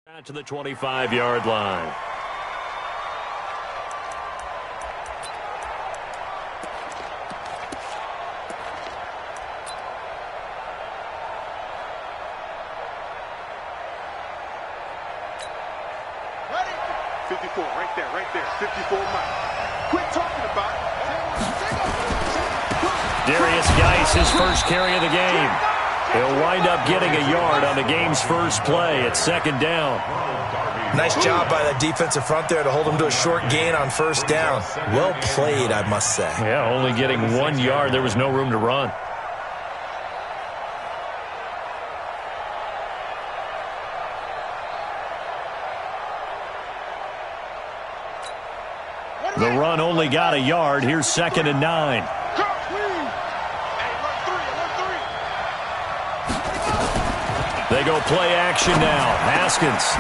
Out to the 25-yard line. Ready? 54, right there. 54, Mike. Quit talking about it. Darius Geis, his first carry of the game. He'll wind up getting a yard on the game's first play. It's second down. Nice job by that defensive front there to hold him to a short gain on first down. Well played, I must say. Yeah, only getting 1 yard. There was no room to run. The run only got a yard. Here's 2nd and 9. They go play action now. Haskins.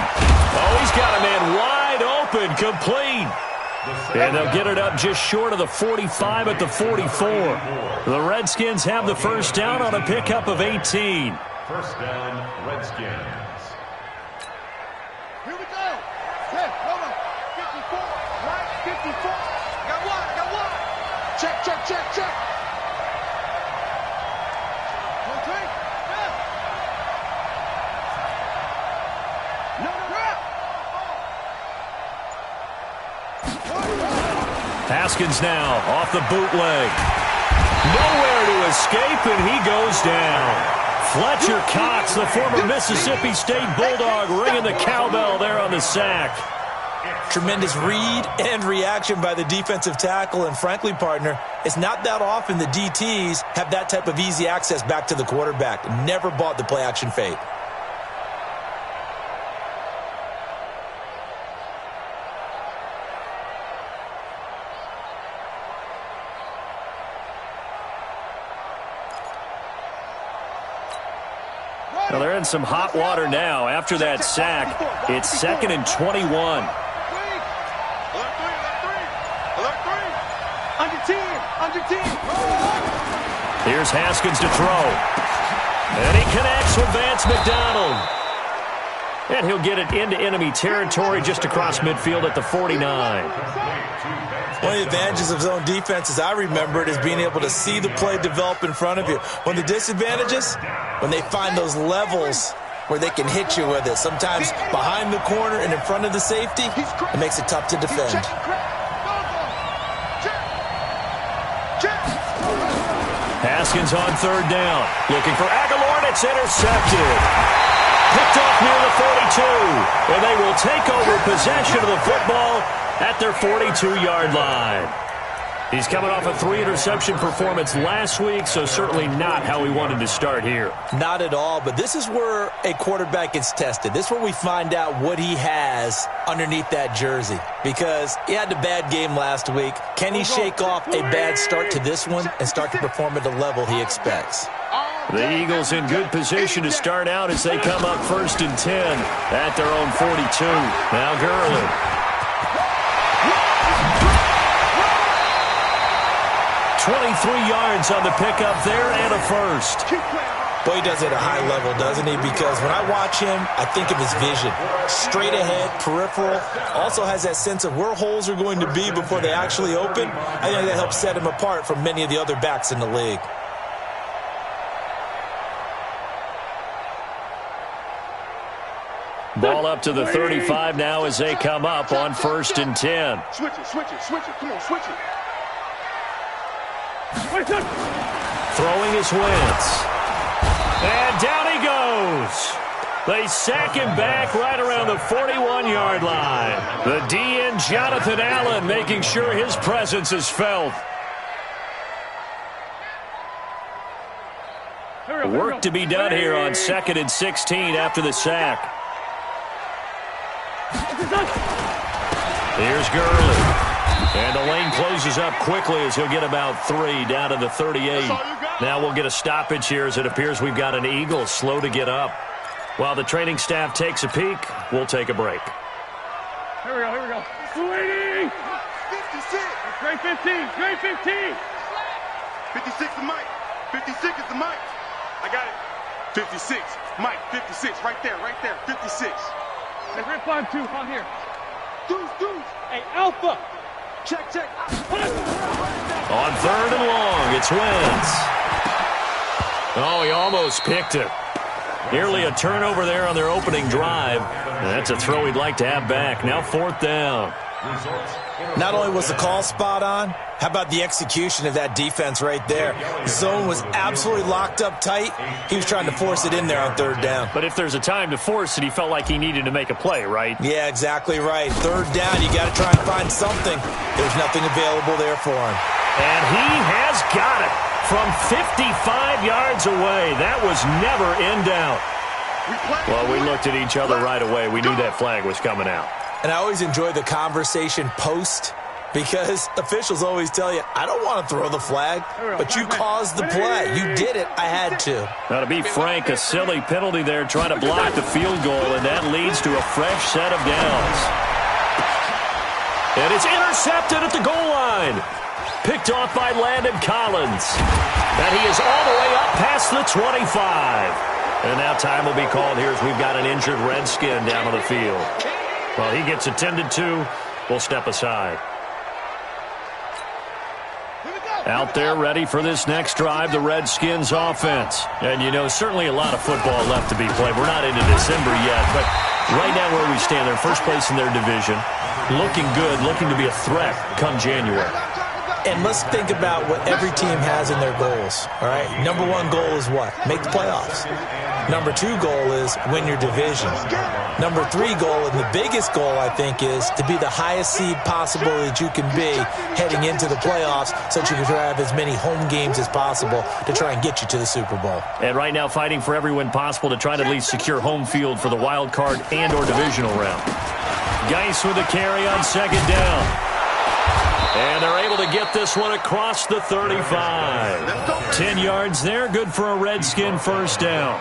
Oh, he's got a man wide open, complete. And they'll get it up just short of the 45 at the 44. The Redskins have the first down on a pickup of 18. First down, Redskins. Here we go. Hey, hold on. 54, right? 54. Got one. Check. Haskins now off the bootleg. Nowhere to escape, and he goes down. Fletcher Cox, the former Mississippi State Bulldog, ringing the cowbell there on the sack. Tremendous read and reaction by the defensive tackle, and frankly, partner, it's not that often the DTs have that type of easy access back to the quarterback. Never bought the play-action fake. Well, they're in some hot water now after that sack. It's 2nd and 21. Alert three. Under 10. Here's Haskins to throw. And he connects with Vance McDonald. And he'll get it into enemy territory just across midfield at the 49. One of the advantages of zone defense, as I remember it, is being able to see the play develop in front of you. One of the disadvantages, when they find those levels where they can hit you with it, sometimes behind the corner and in front of the safety, it makes it tough to defend. Haskins on 3rd down. Looking for Aguilar, and it's intercepted. Picked off near the 42. And they will take over possession of the football at their 42-yard line. He's coming off a 3-interception performance last week, so certainly not how he wanted to start here. Not at all, but this is where a quarterback gets tested. This is where we find out what he has underneath that jersey, because he had a bad game last week. Can he shake off a bad start to this one and start to perform at the level he expects? The Eagles in good position to start out as they come up 1st and 10 at their own 42. Now Gurley. 23 yards on the pickup there and a first. Boy, he does it at a high level, doesn't he? Because when I watch him, I think of his vision. Straight ahead, peripheral. Also has that sense of where holes are going to be before they actually open. I think that helps set him apart from many of the other backs in the league. Ball up to the 35 now as they come up on 1st and 10. Switch it. Come on, switch it. Throwing his Wentz. And down he goes. They sack him back right around the 41-yard line. The DN, Jonathan Allen, making sure his presence is felt. Work to be done here on 2nd and 16 after the sack. Here's Gurley. And the lane closes up quickly as he'll get about 3 down to the 38. Now we'll get a stoppage here as it appears we've got an Eagle slow to get up. While the training staff takes a peek, we'll take a break. Here we go. Sweetie! 56. Great 15. 56 is Mike. 56 is the Mike. I got it. 56. Mike, 56. Right there. 56. Hey, rip on 2, on here. Deuce, deuce. Hey, Alpha. Check, check. On 3rd and long, it's Wentz. Oh, he almost picked it. Nearly a turnover there on their opening drive. And that's a throw he'd like to have back. Now 4th down. Not only was the call spot on, how about the execution of that defense right there? The zone was absolutely locked up tight. He was trying to force it in there on 3rd down. But if there's a time to force it, he felt like he needed to make a play, right? Yeah, exactly right. 3rd down, you got to try and find something. There's nothing available there for him. And he has got it from 55 yards away. That was never in doubt. Well, we looked at each other right away. We knew that flag was coming out. And I always enjoy the conversation post, because officials always tell you, I don't want to throw the flag, but you caused the play. You did it. I had to. Now, to be frank, a silly penalty there trying to block the field goal, and that leads to a fresh set of downs. And it's intercepted at the goal line. Picked off by Landon Collins. And he is all the way up past the 25. And now time will be called here as we've got an injured Redskin down on the field. Well, he gets attended to. We'll step aside. Out there ready for this next drive, the Redskins offense. And, you know, certainly a lot of football left to be played. We're not into December yet, but right now where we stand, they're first place in their division. Looking good, looking to be a threat come January. And let's think about what every team has in their goals, all right? Number 1 goal is what? Make the playoffs. Number 2 goal is win your division. Number 3 goal, and the biggest goal, I think, is to be the highest seed possible that you can be heading into the playoffs so that you can have as many home games as possible to try and get you to the Super Bowl. And right now fighting for every win possible to try to at least secure home field for the wild card and or divisional round. Geis with a carry on 2nd down. And they're able to get this one across the 35. 10 yards there, good for a Redskin first down.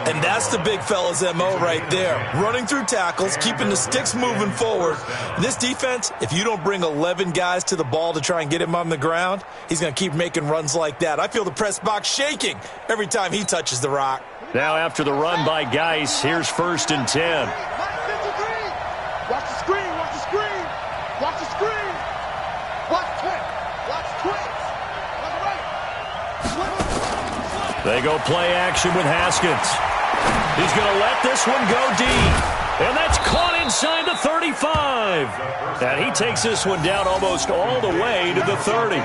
And that's the big fella's MO right there. Running through tackles, keeping the sticks moving forward. This defense, if you don't bring 11 guys to the ball to try and get him on the ground, he's going to keep making runs like that. I feel the press box shaking every time he touches the rock. Now after the run by Geis, here's 1st and 10. Watch the screen, watch the screen. Watch the screen. Watch twins. Watch twins. On the right. They go play action with Haskins. He's going to let this one go deep. And that's caught inside the 35. And he takes this one down almost all the way to the 30.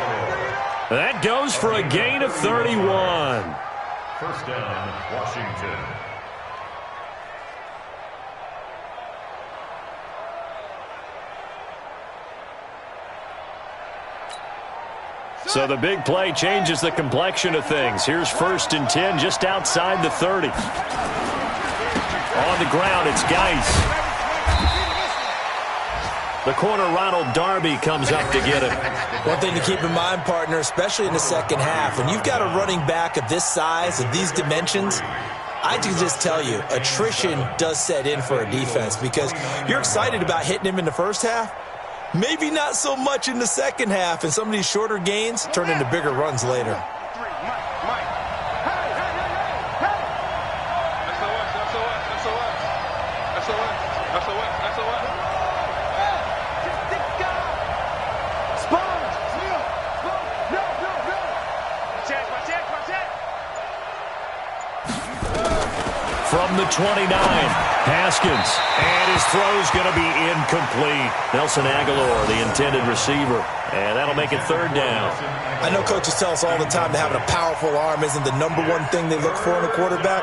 That goes for a gain of 31. First down, Washington. So the big play changes the complexion of things. Here's 1st and 10 just outside the 30. On the ground, it's Geis. The corner, Ronald Darby, comes up to get him. One thing to keep in mind, partner, especially in the second half, when you've got a running back of this size, of these dimensions, I can just tell you, attrition does set in for a defense because you're excited about hitting him in the first half. Maybe not so much in the second half, and some of these shorter gains turn into bigger runs later. From the 29, Haskins, and his throw's going to be incomplete. Nelson Aguilar, the intended receiver, and that'll make it 3rd down. I know coaches tell us all the time that having a powerful arm isn't the number 1 thing they look for in a quarterback,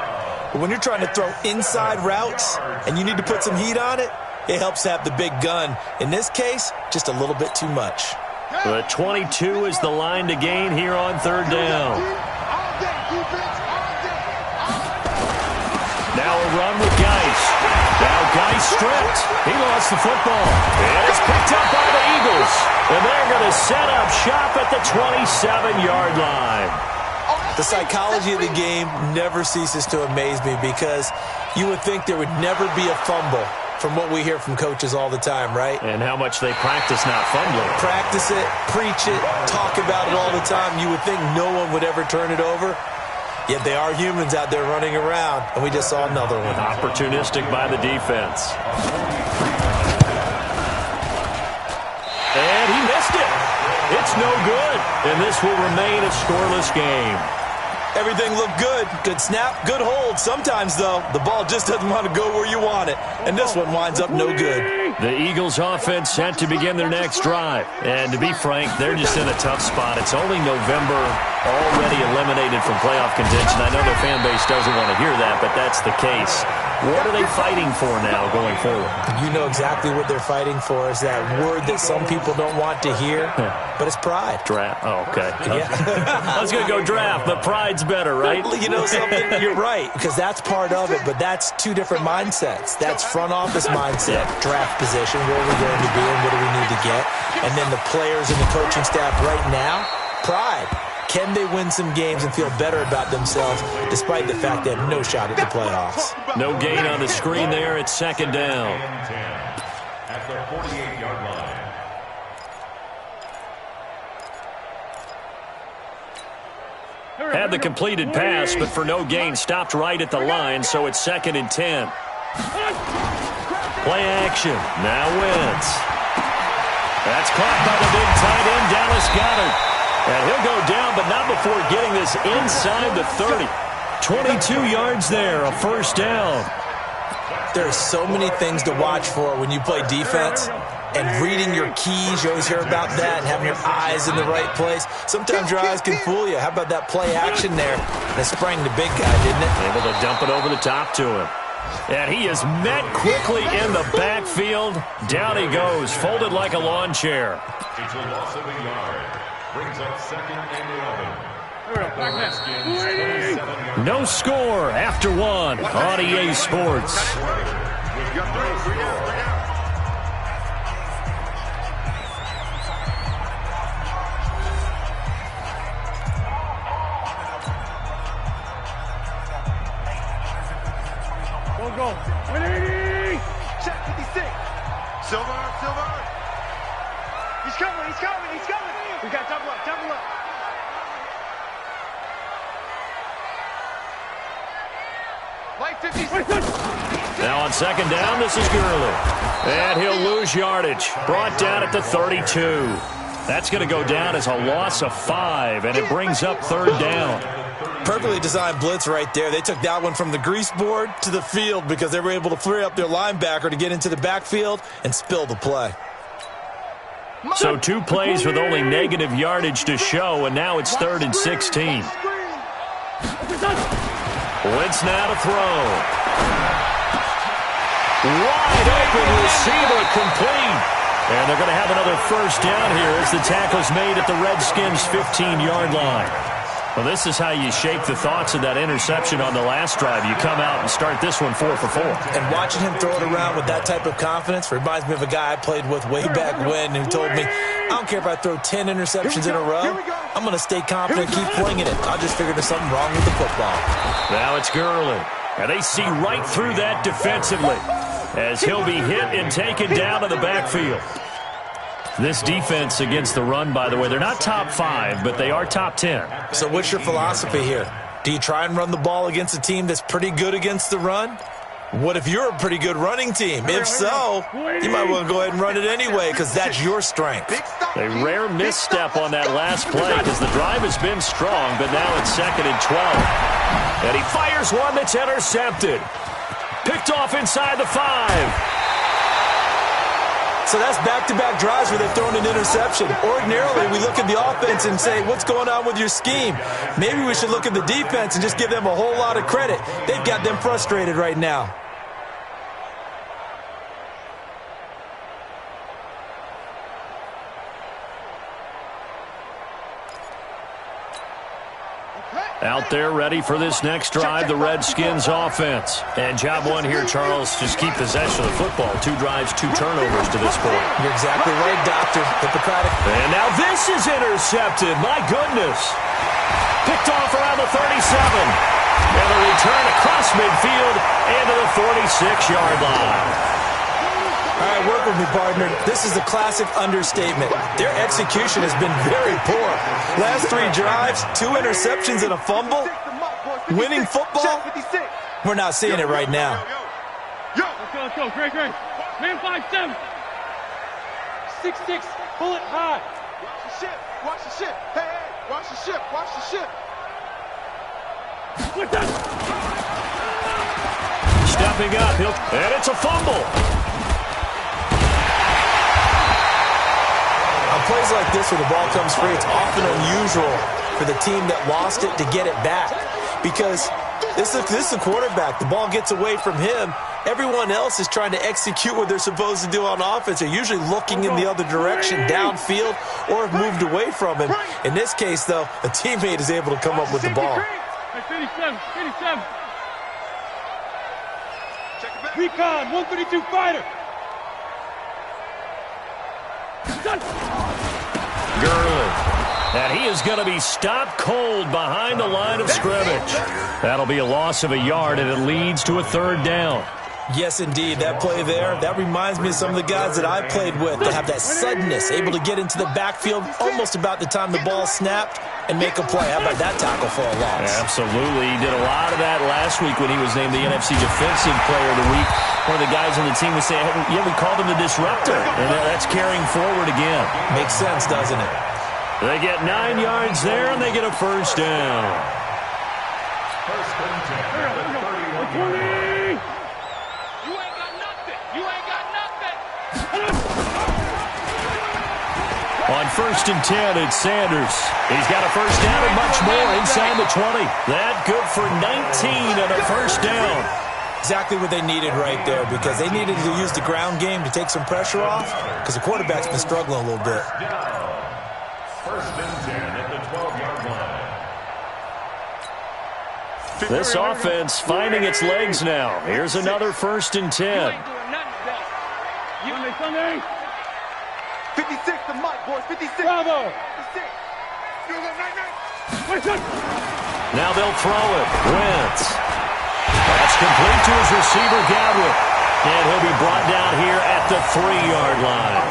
but when you're trying to throw inside routes and you need to put some heat on it, it helps to have the big gun. In this case, just a little bit too much. The 22 is the line to gain here on 3rd down. Now a run with Geis. Now Geis stripped. He lost the football. And it's picked up by the Eagles. And they're going to set up shop at the 27-yard line. The psychology of the game never ceases to amaze me because you would think there would never be a fumble from what we hear from coaches all the time, right? And how much they practice not fumbling. Practice it, preach it, talk about it all the time. You would think no one would ever turn it over. Yet they are humans out there running around, and we just saw another one. Opportunistic by the defense. And he missed it. It's no good, and this will remain a scoreless game. Everything looked good. Good snap, good hold. Sometimes, though, the ball just doesn't want to go where you want it, and this one winds up no good. The Eagles' offense set to begin their next drive. And to be frank, they're just in a tough spot. It's only November, already eliminated from playoff contention. I know their fan base doesn't want to hear that, but that's the case. What are they fighting for now going forward? You know exactly what they're fighting for. Is that word that some people don't want to hear, but it's pride. Draft. Oh, okay. Yeah. I was going to go draft, but pride's better, right? You know something? You're right, because that's part of it, but that's two different mindsets. That's front office mindset, draft position, where are we going to be and what do we need to get? And then the players and the coaching staff right now, pride. Can they win some games and feel better about themselves despite the fact they have no shot at the playoffs? No gain on the screen there. It's second down. At the 48-yard line. Had the completed pass, but for no gain, stopped right at the line, so it's 2nd and 10. Play action. Now Wentz. That's caught by the big tight end, Dallas Goedert. And he'll go down, but not before getting this inside the 30. 22 yards there, a first down. There are so many things to watch for when you play defense. And reading your keys, you always hear about that, and having your eyes in the right place. Sometimes your eyes can fool you. How about that play action there? They sprang the big guy, didn't it? Able to dump it over the top to him. And he is met quickly in the backfield. Down he goes, folded like a lawn chair. It's a loss of a yard. Brings up 2nd and 11. No score after one on EA Sports. Go. 180. Check 56. Silver. He's coming. We got double up. Like 56. Now on second down, this is Gurley. And he'll lose yardage. Brought down at the 32. That's going to go down as a loss of 5, and it brings up 3rd down. Perfectly designed blitz right there. They took that one from the grease board to the field because they were able to free up their linebacker to get into the backfield and spill the play. So 2 plays with only negative yardage to show, and now it's 3rd and 16. Wentz now to throw. Wide open receiver complete. And they're going to have another first down here as the tackle's made at the Redskins' 15-yard line. Well, this is how you shape the thoughts of that interception on the last drive. You come out and start this one 4 for 4. And watching him throw it around with that type of confidence reminds me of a guy I played with way back when who told me, I don't care if I throw 10 interceptions in a row. I'm going to stay confident and keep flinging it. I just figured there's something wrong with the football. Now it's Gurley. And they see right through that defensively as he'll be hit and taken down in the backfield. This defense against the run, by the way, they're not top 5, but they are top 10. So what's your philosophy here? Do you try and run the ball against a team that's pretty good against the run? What if you're a pretty good running team? If so, you might want to go ahead and run it anyway because that's your strength. A rare misstep on that last play because the drive has been strong, but now it's 2nd and 12. And he fires one that's intercepted. Picked off inside the 5. So that's back-to-back drives where they've thrown an interception. Ordinarily, we look at the offense and say, what's going on with your scheme? Maybe we should look at the defense and just give them a whole lot of credit. They've got them frustrated right now. Out there ready for this next drive, the Redskins offense. And job one here, Charles, just keep possession of the football. 2 drives, 2 turnovers to this point. You're exactly right, Doctor. Hippocratic. And now this is intercepted. My goodness. Picked off around the 37. And a return across midfield into the 46-yard line. All right, work with me, partner. This is a classic understatement. Their execution has been very poor. Last 3 drives, 2 interceptions and a fumble. winning football, we're not seeing it right now. Let's go. Great. Man 5-7. 6-6. Pull it high. Watch the ship. Hey, watch the ship. What's that? Stepping up, and it's a fumble. On plays like this where the ball comes free, it's often unusual for the team that lost it to get it back, because this is the quarterback. The ball gets away from him. Everyone else is trying to execute what they're supposed to do on offense. They're usually looking in the other direction, downfield, or have moved away from him. In this case, though, a teammate is able to come up with the ball. 57. Recon, 132 fighter. Gurley. And he is going to be stopped cold behind the line of scrimmage. That'll be a loss of a yard, and it leads to a 3rd down. Yes, indeed. That play there, that reminds me of some of the guys that I played with that have that suddenness, able to get into the backfield almost about the time the ball snapped and make a play. How about that tackle for a loss? Absolutely. He did a lot of that last week when he was named the NFC Defensive Player of the Week. One of the guys on the team would say, yeah, we called him the disruptor. And that's carrying forward again. Makes sense, doesn't it? They get 9 yards there, and they get a 1st down. First and 10. 20. On 1st and 10, it's Sanders. He's got a 1st down and much more inside the 20. That good for 19 and a 1st down. Exactly what they needed right there, because they needed to use the ground game to take some pressure off, because the quarterback's been struggling a little bit. First and 10 at the 12-yard line. This offense finding its legs now. Here's another 1st and 10. Sunday. 56 to Mike, boys. 56. Bravo. 56. Now they'll throw it. Wentz. That's complete to his receiver, Godwin. And he'll be brought down here at the 3-yard line.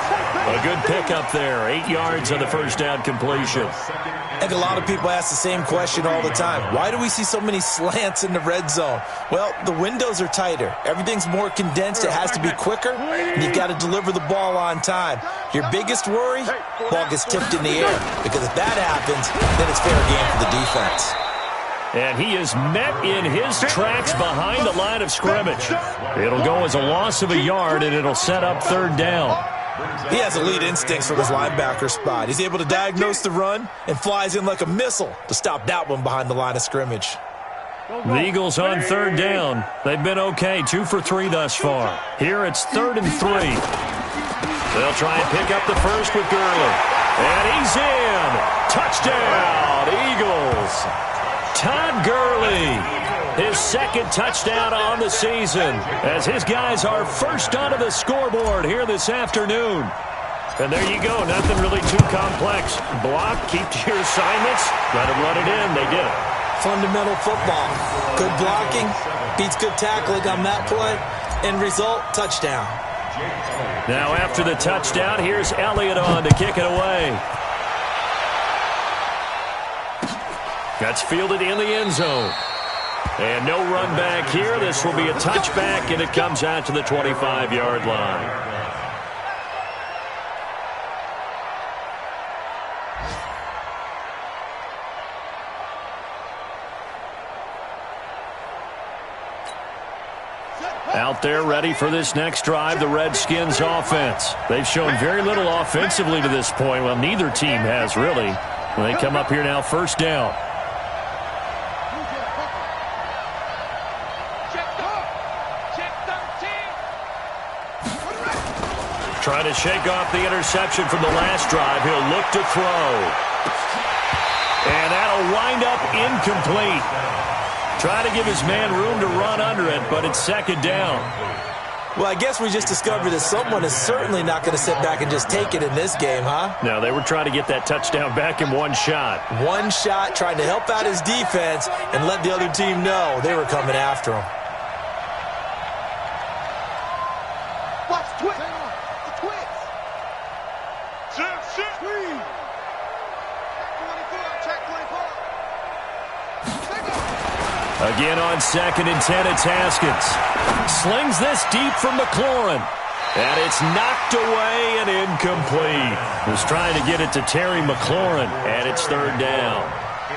A good pickup there. 8 yards on the 1st down completion. I think a lot of people ask the same question all the time. Why do we see so many slants in the red zone? Well, the windows are tighter. Everything's more condensed. It has to be quicker, and you've got to deliver the ball on time. Your biggest worry, ball gets tipped in the air, because if that happens, then it's fair game for the defense. And he is met in his tracks behind the line of scrimmage. It'll go as a loss of a yard, and it'll set up 3rd down. He has elite instincts from his linebacker spot. He's able to diagnose the run and flies in like a missile to stop that one behind the line of scrimmage. The Eagles on 3rd down. They've been okay, 2 for 3 thus far. Here it's 3rd and 3. They'll try and pick up the first with Gurley. And he's in. Touchdown, Eagles. Todd Gurley, his 2nd touchdown on the season, as his guys are first onto the scoreboard here this afternoon. And there you go, nothing really too complex. Block, keep to your assignments, let him run it in. They did it. Fundamental football. Good blocking, beats good tackling on that play, end result, touchdown. Now after the touchdown, here's Elliott on to kick it away. That's fielded in the end zone. And no run back here. This will be a touchback, and it comes out to the 25-yard line. Out there ready for this next drive, the Redskins offense. They've shown very little offensively to this point. Well, neither team has really. When they come up here now, 1st down. Trying to shake off the interception from the last drive. He'll look to throw. And that'll wind up incomplete. Try to give his man room to run under it, but it's 2nd down. Well, I guess we just discovered that someone is certainly not going to sit back and just take it in this game, huh? No, they were trying to get that touchdown back in one shot. One shot, trying to help out his defense and let the other team know they were coming after him. Watch twist. The twist. Shit. 24. Check 24. Again on 2nd and 10, it's Haskins. Slings this deep from McLaurin. And it's knocked away and incomplete. Was trying to get it to Terry McLaurin, and it's 3rd down.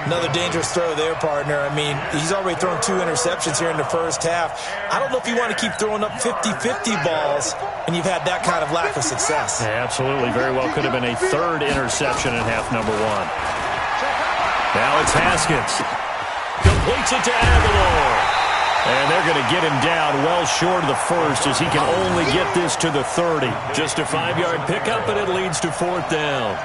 Another dangerous throw there, partner. I mean, he's already thrown 2 interceptions here in the first half. I don't know if you want to keep throwing up 50-50 balls, and you've had that kind of lack of success. Yeah, absolutely. Very well could have been a 3rd interception in half number 1. Now it's Haskins. Completes it to Aguilar. And they're going to get him down well short of the first as he can only get this to the 30. Just a 5-yard pickup, and it leads to 4th down.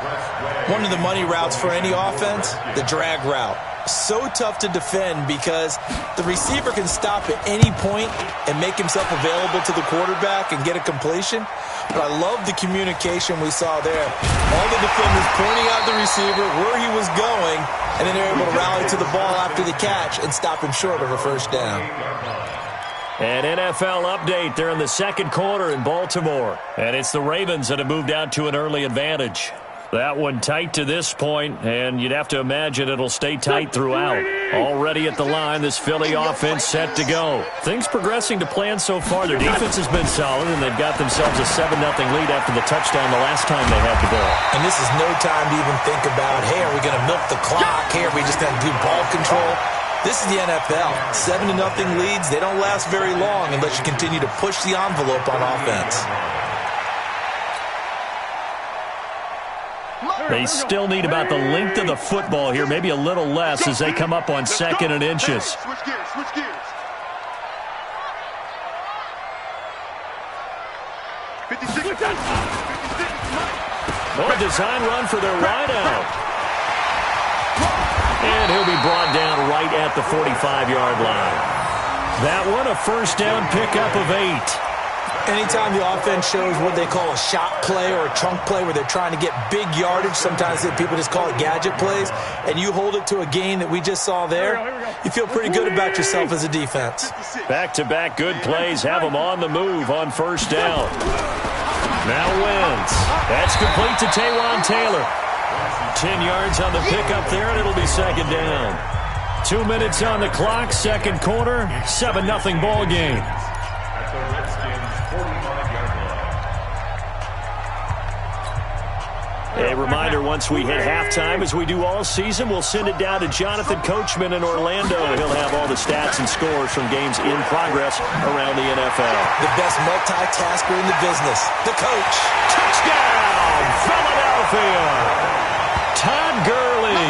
One of the money routes for any offense, the drag route. So tough to defend because the receiver can stop at any point and make himself available to the quarterback and get a completion. But I love the communication we saw there. All the defenders pointing out the receiver, where he was going, and then they're able to rally to the ball after the catch and stop him short of a 1st down. An NFL update. They're in the 2nd quarter in Baltimore. And it's the Ravens that have moved out to an early advantage. That one tight to this point, and you'd have to imagine it'll stay tight throughout. Already at the line, this Philly offense set to go. Things progressing to plan so far. Their defense has been solid, and they've got themselves a 7-0 lead after the touchdown the last time they had the ball. And this is no time to even think about, hey, are we going to milk the clock? Hey, are we just going to do ball control? This is the NFL. 7-0 leads, they don't last very long unless you continue to push the envelope on offense. They still need about the length of the football here, maybe a little less as they come up on 2nd and inches. Switch gears, switch gears. 56. A design run for their wideout. And he'll be brought down right at the 45-yard line. That one, a 1st down pickup of 8. Anytime the offense shows what they call a shot play or a chunk play where they're trying to get big yardage, sometimes people just call it gadget plays, and you hold it to a gain that we just saw there, you feel pretty good about yourself as a defense. Back-to-back good plays have them on the move on 1st down. Now Wentz. That's complete to Taywan Taylor. 10 yards on the pickup there, and it'll be 2nd down. 2 minutes on the clock, 2nd quarter, 7-0 ball game. At the Redskins' 45-yard line. A reminder, once we hit halftime, as we do all season, we'll send it down to Jonathan Coachman in Orlando. He'll have all the stats and scores from games in progress around the NFL. The best multitasker in the business, the coach. Touchdown, Philadelphia! Todd Gurley,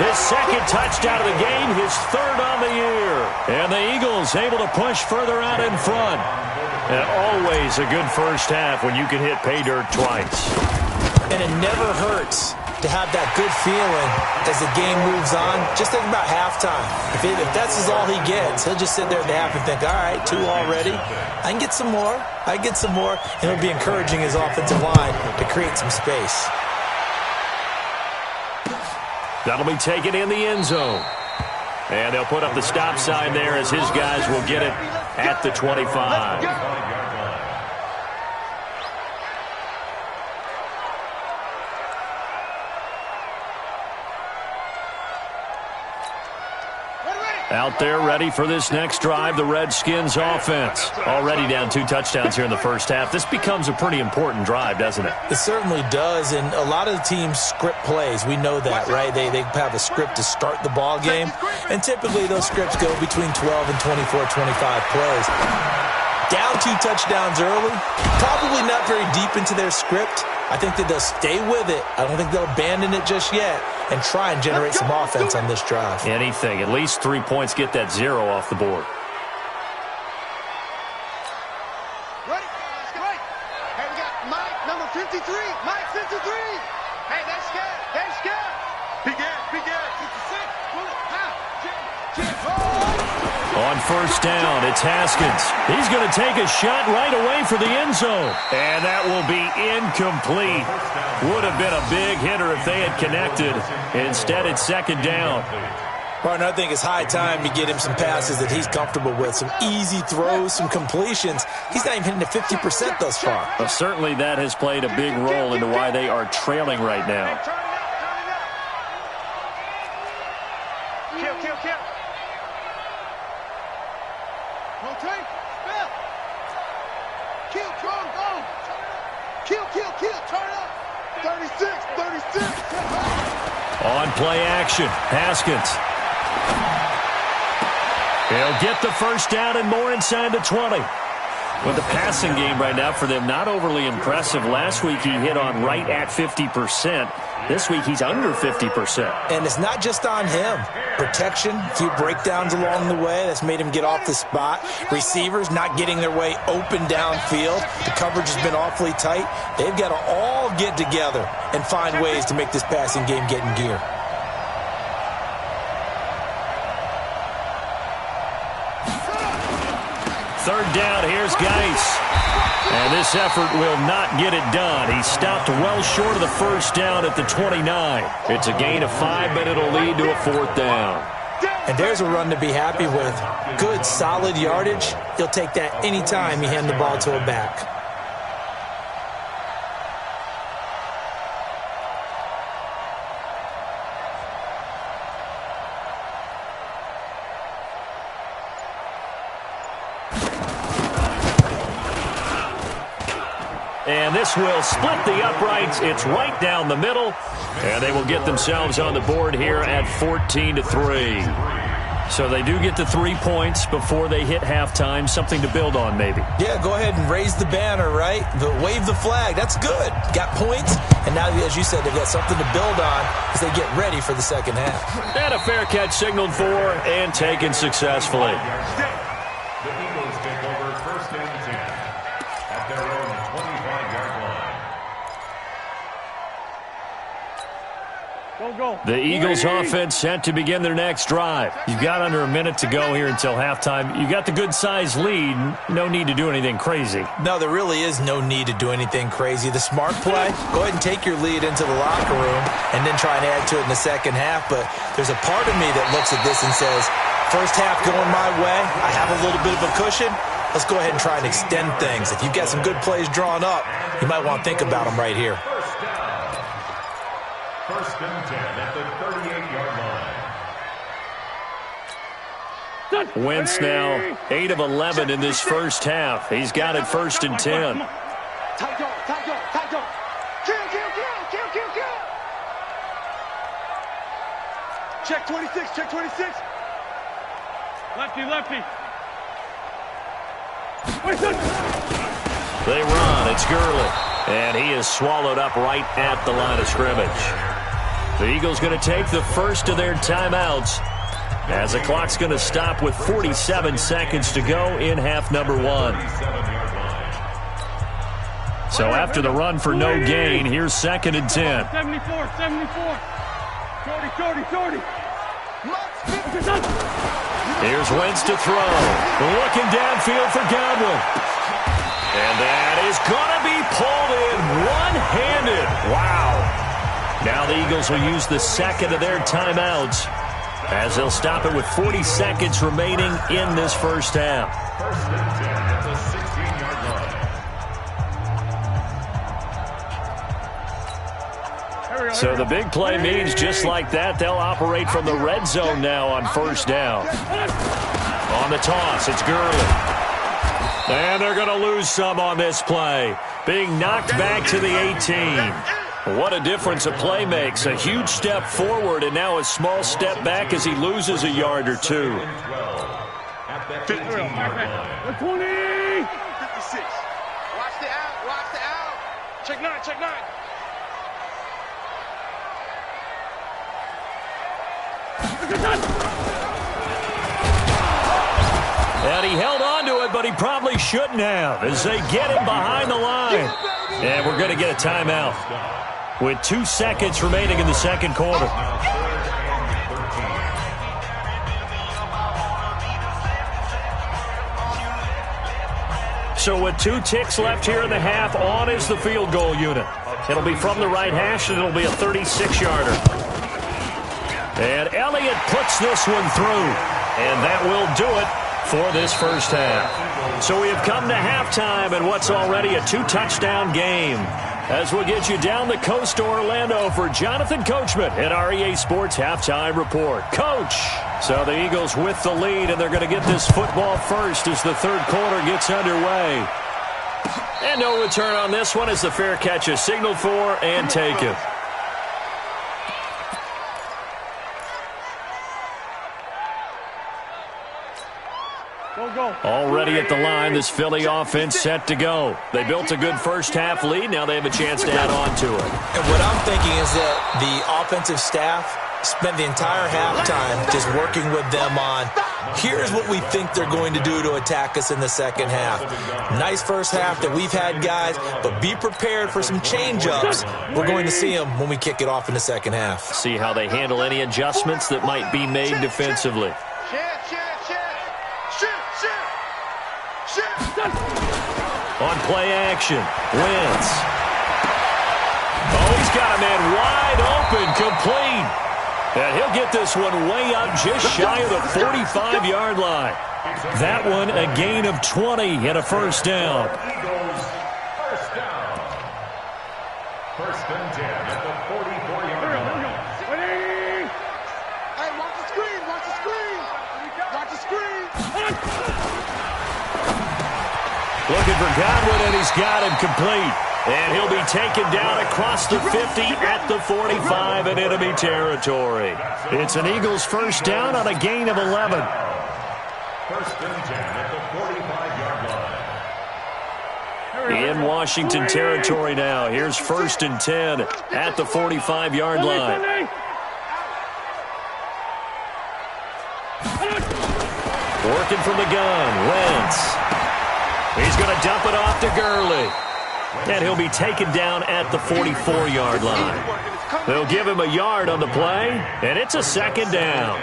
his 2nd touchdown of the game, his 3rd on the year. And the Eagles able to push further out in front. And always a good first half when you can hit pay dirt twice. And it never hurts to have that good feeling as the game moves on. Just think about halftime. If that's all he gets, he'll just sit there at the half and think, all right, 2 already. I can get some more. I can get some more. And it'll be encouraging his offensive line to create some space. That'll be taken in the end zone. And they'll put up the stop sign there as his guys will get it at the 25. Out there ready for this next drive, the Redskins offense. Already down 2 touchdowns here in the first half. This becomes a pretty important drive, doesn't it? It certainly does, and a lot of the teams script plays. We know that, right? They have a script to start the ball game, and typically those scripts go between 12 and 24, 25 plays. Down 2 touchdowns early, probably not very deep into their script. I think that they'll stay with it. I don't think they'll abandon it just yet and try and generate some offense on this drive. Anything. At least 3 points, get that 0 off the board. Ready? Hey, we got Mike, number 53. Mike, 53. Hey, that's scared. That's scared. Big ass, 56. Pull it. How? On 1st down, it's Haskins. He's going to take a shot right away for the end zone. And that will be incomplete. Would have been a big hitter if they had connected. Instead, it's 2nd down. Partner, I think it's high time to get him some passes that he's comfortable with. Some easy throws, some completions. He's not even hitting the 50% thus far. Well, certainly that has played a big role into why they are trailing right now. Kill. Trey. Spell. Kill, Tron, go. Kill. Turn up. 36. On play action, Haskins. He'll get the first down and more inside the 20. With the passing game right now for them, not overly impressive. Last week he hit on right at 50%. This week he's under 50%. And it's not just on him. Protection, a few breakdowns along the way. That's made him get off the spot. Receivers not getting their way open downfield. The coverage has been awfully tight. They've got to all get together and find ways to make this passing game get in gear. Third down, here's Geis. And this effort will not get it done. He stopped well short of the first down at the 29. It's a gain of 5, but it'll lead to a 4th down. And there's a run to be happy with. Good, solid yardage. He'll take that anytime you hand the ball to a back. And this will split the uprights. It's right down the middle. And they will get themselves on the board here at 14-3. So they do get the 3 points before they hit halftime. Something to build on, maybe. Yeah, go ahead and raise the banner, right? Wave the flag. That's good. Got points. And now, as you said, they've got something to build on as they get ready for the second half. And a fair catch signaled for and taken successfully. The Eagles take over 1st and 10 at their own 25-yard line. Go. The Eagles offense set to begin their next drive. You've got under a minute to go here until halftime. You got the good-sized lead. No need to do anything crazy. No, there really is no need to do anything crazy. The smart play, go ahead and take your lead into the locker room and then try and add to it in the second half. But there's a part of me that looks at this and says, first half going my way, I have a little bit of a cushion. Let's go ahead and try and extend things. If you've got some good plays drawn up, you might want to think about them right here. First and 10 at the 38-yard line. Wentz now 8 of 11 in this first half. He's got it 1st and 10. Tight dog. Kill. Check 26. Lefty. They run. It's Gurley. And he is swallowed up right at the line of scrimmage. The Eagles going to take the first of their timeouts as the clock's going to stop with 47 seconds to go in half number 1. So after the run for no gain, here's 2nd and 10. 74. Shorty. Here's Wentz to throw. Looking downfield for Godwin. And that is going to be pulled in one-handed. Wow. Now the Eagles will use the second of their timeouts as they'll stop it with 40 seconds remaining in this first half. First and 10 at the 16-yard line. So the big play means just like that, they'll operate from the red zone now on first down. On the toss, it's Gurley. And they're going to lose some on this play. Being knocked back to the 18. What a difference a play makes. A huge step forward and now a small step back as he loses a yard or two. At the 15-yard line. 20. 56. Watch the out. Check 9. And he held on to it, but he probably shouldn't have as they get him behind the line. And we're going to get a timeout with 2 seconds remaining in the second quarter. So with 2 ticks left here in the half, on is the field goal unit. It'll be from the right hash, and it'll be a 36-yarder. And Elliott puts this one through, and that will do it for this first half. So we have come to halftime in what's already a 2-touchdown game. as we'll get you down the coast to Orlando for Jonathan Coachman at our EA Sports Halftime Report. Coach! So the Eagles with the lead, and they're going to get this football first as the third quarter gets underway. And no return on this one as the fair catch is signaled for and taken. Already at the line, this Philly offense set to go. They built a good first-half lead. Now they have a chance to add on to it. And what I'm thinking is that the offensive staff spent the entire halftime just working with them on, here's what we think they're going to do to attack us in the second half. Nice first half that we've had, guys, but be prepared for some change-ups. We're going to see them when we kick it off in the second half. See how they handle any adjustments that might be made defensively. On play action, Wentz. Oh, he's got a man wide open, complete. And he'll get this one way up just shy of the 45-yard line. That one a gain of 20 and a first down. First and 10 at the 44-yard line. Hey, watch the screen, watch the screen. Watch the screen. Looking for Godwin, and he's got him complete. And he'll be taken down across the 50 at the 45 in enemy territory. It's an Eagles first down on a gain of 11. First and 10 at the 45-yard line. In Washington territory now. Here's first and 10 at the 45-yard line. Working from the gun, Wentz. He's going to dump it off to Gurley. And he'll be taken down at the 44-yard line. They'll give him a yard on the play, and it's a second down.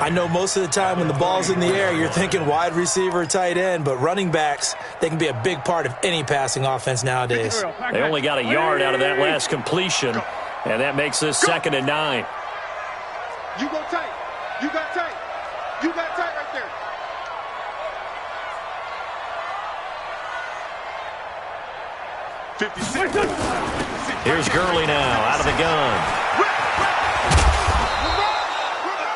I know most of the time when the ball's in the air, you're thinking wide receiver, tight end, but running backs, they can be a big part of any passing offense nowadays. They only got a yard out of that last completion, and that makes this second and 9. You go tight. You got tight. You got tight right there. Here's Gurley now out of the gun.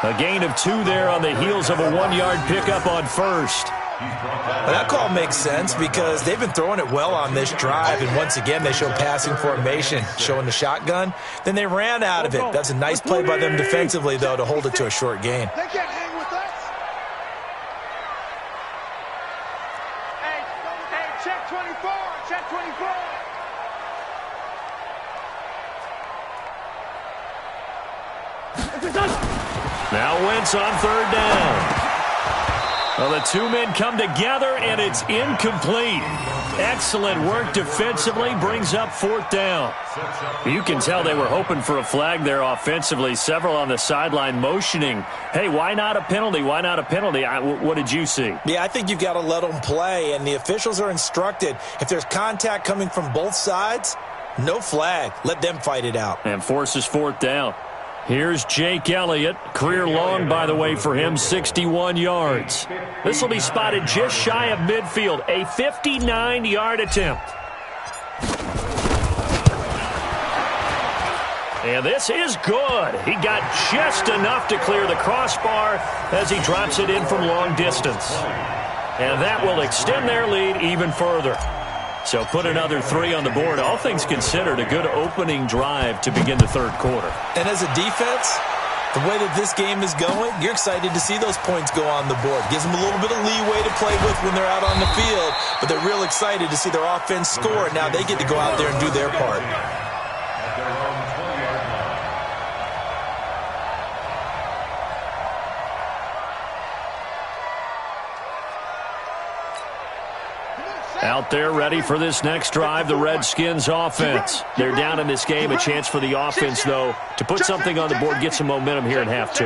A gain of 2 there on the heels of a 1-yard pickup on first. Well, that call makes sense because they've been throwing it well on this drive, and once again they show passing formation, showing the shotgun. Then they ran out of it. That's a nice play by them defensively, though, to hold it to a short gain. They can't hang with us. Hey, check 24. Check 24. Now Wentz on third down. Well, the two men come together, and it's incomplete. Excellent work defensively, brings up fourth down. You can tell they were hoping for a flag there offensively. Several on the sideline motioning, hey, why not a penalty? Why not a penalty? What did you see? Yeah, I think you've got to let them play, and the officials are instructed. If there's contact coming from both sides, no flag. Let them fight it out. And forces fourth down. Here's Jake Elliott. Career long, by the way, for him, 61 yards. This will be spotted just shy of midfield. A 59-yard attempt. And this is good. He got just enough to clear the crossbar as he drops it in from long distance. And that will extend their lead even further. So put another 3 on the board. All things considered, a good opening drive to begin the third quarter. And as a defense, the way that this game is going, you're excited to see those points go on the board. Gives them a little bit of leeway to play with when they're out on the field, but they're real excited to see their offense score, and now they get to go out there and do their part. Out there ready for this next drive, the Redskins offense. They're down in this game. A chance for the offense, though, to put something on the board, get some momentum here in half 2.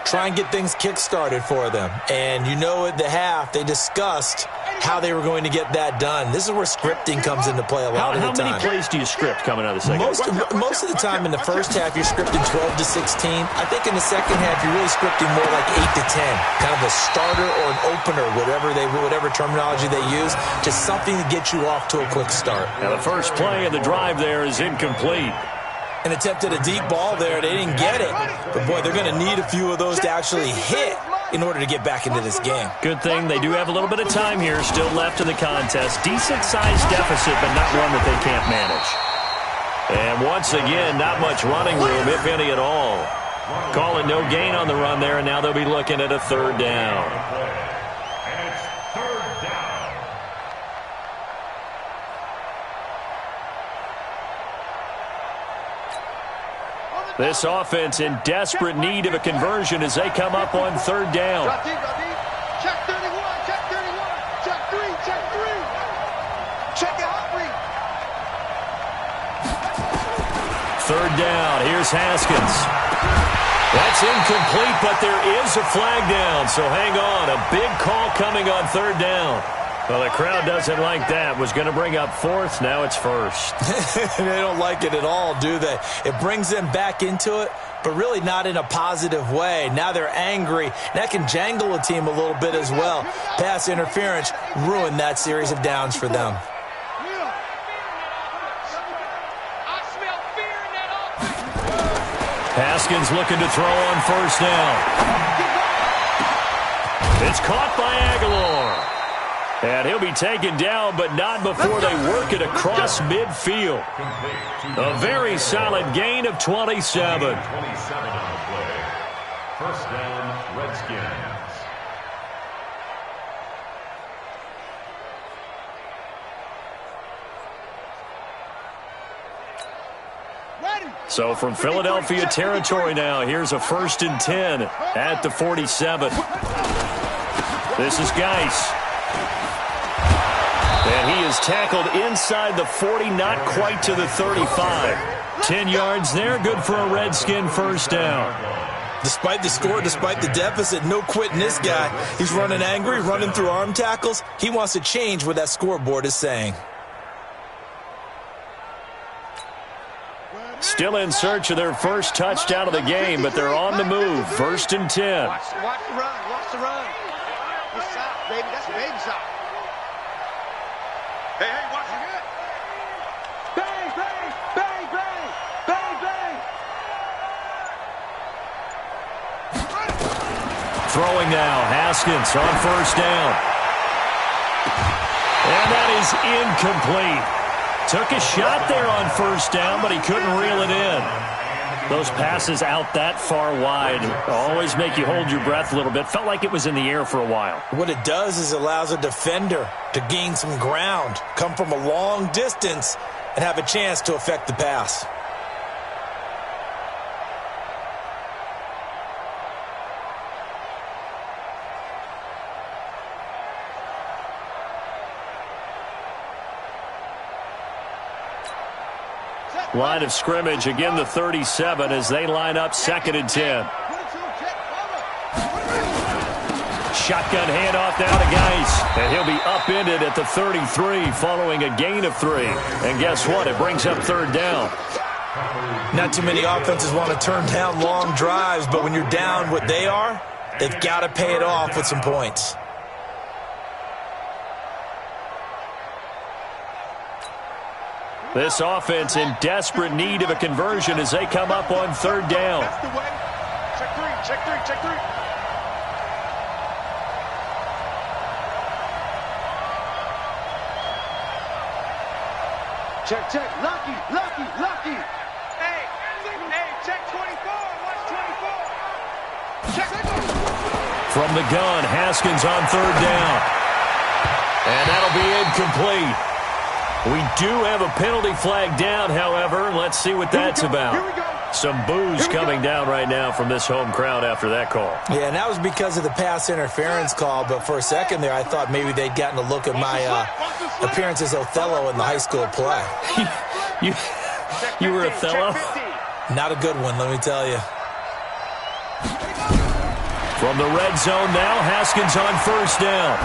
Try and get things kick-started for them. And you know at the half, they discussed how they were going to get that done. This is where scripting comes into play a lot of the time. How many plays do you script coming out of the second? Most of the time in the first half, you're scripting 12 to 16. I think in the second half, you're really scripting more like 8 to 10. Kind of a starter or an opener, whatever terminology they use. Just something to get you off to a quick start. Now the first play of the drive there is incomplete. And attempted a deep ball there. They didn't get it. But, boy, they're going to need a few of those to actually hit in order to get back into this game. Good thing they do have a little bit of time here still left in the contest. Decent-sized deficit, but not one that they can't manage. And once again, not much running room, if any at all. Calling no gain on the run there, and now they'll be looking at a third down. This offense in desperate need of a conversion as they come up on third down. Check 31, check 31, check 3, check 3. Check it out, read. Third down, here's Haskins. That's incomplete, but there is a flag down, so hang on. A big call coming on third down. Well, the crowd doesn't like that. Was going to bring up fourth. Now it's first. They don't like it at all, do they? It brings them back into it, but really not in a positive way. Now they're angry. That can jangle a team a little bit as well. Pass interference ruined that series of downs for them. Haskins looking to throw on first down. It's caught by Aguilar. And he'll be taken down, but not before they work it across midfield. A very solid gain of 27. 27 on the play. First down, Redskins. So from Philadelphia territory now, here's a 1st and 10 at the 47. This is Geis. And he is tackled inside the 40, not quite to the 35. 10 yards there, good for a Redskin first down. Despite the score, despite the deficit, no quitting this guy. He's running angry, running through arm tackles. He wants to change what that scoreboard is saying. Still in search of their first touchdown of the game, but they're on the move. 1st and 10. Watch the run, watch the run. Good stop, baby, that's a baby stop. Hey, watch your head. Bang, bang, bang, bang, bang, bang. Throwing now, Haskins on first down. And that is incomplete. Took a shot there on first down, but he couldn't reel it in. Those passes out that far wide always make you hold your breath a little bit. Felt like it was in the air for a while. What it does is allows a defender to gain some ground, come from a long distance, and have a chance to affect the pass. Line of scrimmage, again the 37 as they line up 2nd and 10. Shotgun handoff now to Geis. And he'll be upended at the 33 following a gain of 3. And guess what? It brings up third down. Not too many offenses want to turn down long drives, but when you're down what they are, they've got to pay it off with some points. This offense in desperate need of a conversion as they come up on third down. That's the way. Check 3, check 3, check 3. Check, check. Lucky, lucky, lucky. Hey, check 24. Watch 24. Check. From the gun, Haskins on third down. And that'll be incomplete. We do have a penalty flag down, however. Let's see what that's about. Here we go. Some boos coming down right now from this home crowd after that call. Yeah, and that was because of the pass interference call, but for a second there I thought maybe they'd gotten a look at my appearance as Othello in the high school play. You were Othello? Not a good one, let me tell you. From the red zone now, Haskins on first down.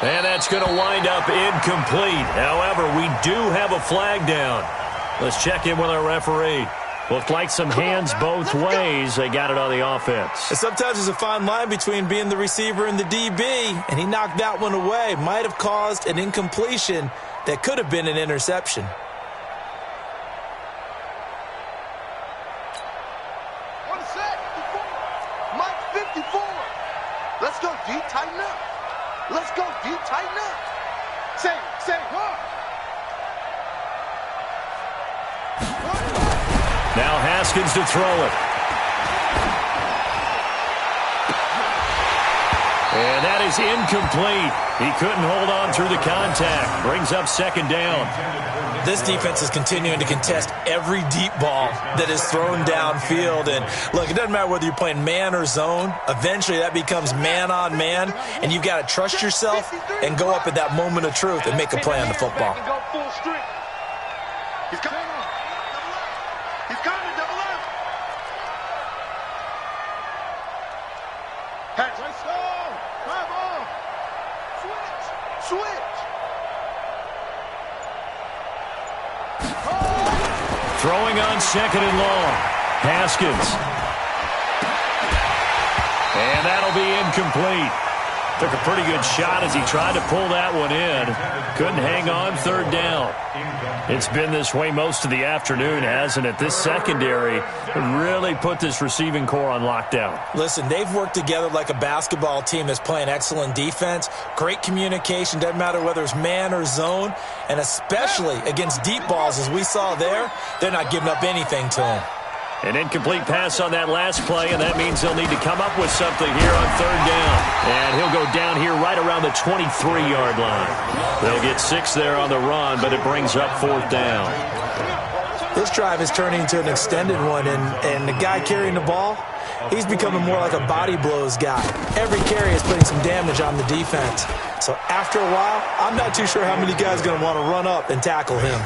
And that's going to wind up incomplete. However, we do have a flag down. Let's check in with our referee. Looked like some hands both ways. They got it on the offense. And sometimes there's a fine line between being the receiver and the DB, and he knocked that one away. Might have caused an incompletion that could have been an interception. One set. Mike 54. Let's go deep, tighten up. Let's go deep, tighten up. Say, what? Now Haskins to throw it. And that is incomplete. He couldn't hold on through the contact. Brings up second down. This defense is continuing to contest every deep ball that is thrown downfield. And look, it doesn't matter whether you're playing man or zone. Eventually that becomes man on man. And you've got to trust yourself and go up at that moment of truth and make a play on the football. He's coming. He's coming, double up. Patch. Let's go. Drive on. Switch. Throwing on second and long. Haskins. And that'll be incomplete. Took a pretty good shot as he tried to pull that one in. Couldn't hang on third down. It's been this way most of the afternoon, hasn't it? This secondary really put this receiving core on lockdown. Listen, they've worked together like a basketball team that's playing excellent defense. Great communication, doesn't matter whether it's man or zone. And especially against deep balls, as we saw there, they're not giving up anything to them. An incomplete pass on that last play, and that means they'll need to come up with something here on third down. And he'll go down here right around the 23-yard line. They'll get 6 there on the run, but it brings up fourth down. This drive is turning into an extended one, and the guy carrying the ball, he's becoming more like a body blows guy. Every carry is putting some damage on the defense. So after a while, I'm not too sure how many guys are going to want to run up and tackle him.